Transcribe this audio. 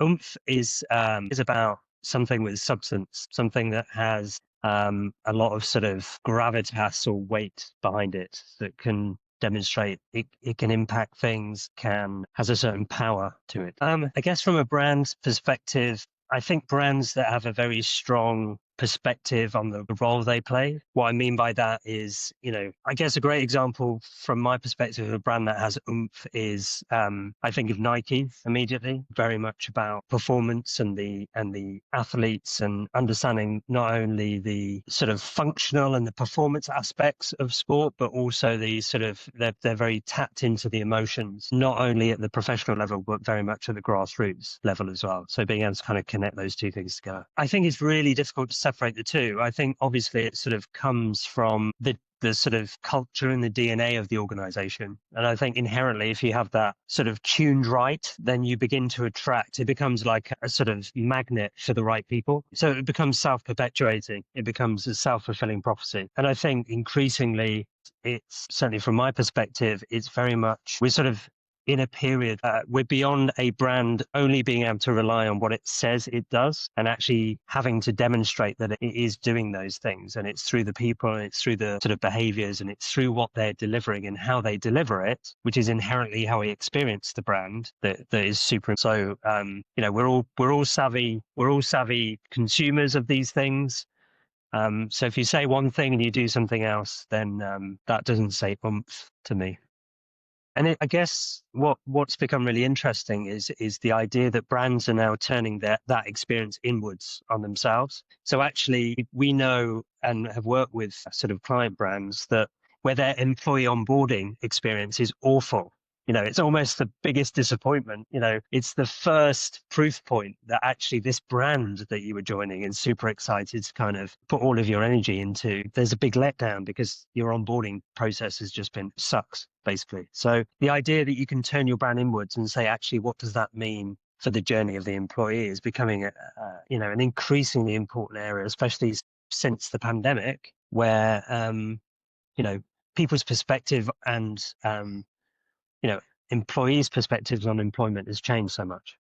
Oomph is about something with substance, something that has a lot of sort of gravitas or weight behind it that can demonstrate it can impact things, has a certain power to it. I guess from a brand perspective, I think brands that have a very strong perspective on the role they play. What I mean by that is, I guess a great example from my perspective of a brand that has oomph is, I think of Nike immediately, very much about performance and the athletes and understanding not only the sort of functional and the performance aspects of sport, but also the sort of, they're very tapped into the emotions, not only at the professional level, but very much at the grassroots level as well. So being able to kind of connect those two things together. I think it's really difficult to separate the two. I think obviously it sort of comes from the sort of culture and the DNA of the organization. And I think inherently, if you have that sort of tuned right, then you begin to attract, it becomes like a sort of magnet for the right people. So it becomes self-perpetuating. It becomes a self-fulfilling prophecy. And I think increasingly, it's certainly from my perspective, it's very much, we're sort of in a period, we're beyond a brand only being able to rely on what it says it does and actually having to demonstrate that it is doing those things. And it's through the people and it's through the sort of behaviors and it's through what they're delivering and how they deliver it, which is inherently how we experience the brand that is super. So, we're all savvy consumers of these things. So if you say one thing and you do something else, then that doesn't say oomph to me. And I guess what's become really interesting is the idea that brands are now turning that experience inwards on themselves. So actually, we know and have worked with sort of client brands that where their employee onboarding experience is awful. It's almost the biggest disappointment. It's the first proof point that actually this brand that you were joining and super excited to kind of put all of your energy into, there's a big letdown because your onboarding process has just been sucks, basically. So the idea that you can turn your brand inwards and say, actually, what does that mean for the journey of the employee is becoming, an increasingly important area, especially since the pandemic, where, people's perspective and, employees' perspectives on employment has changed so much.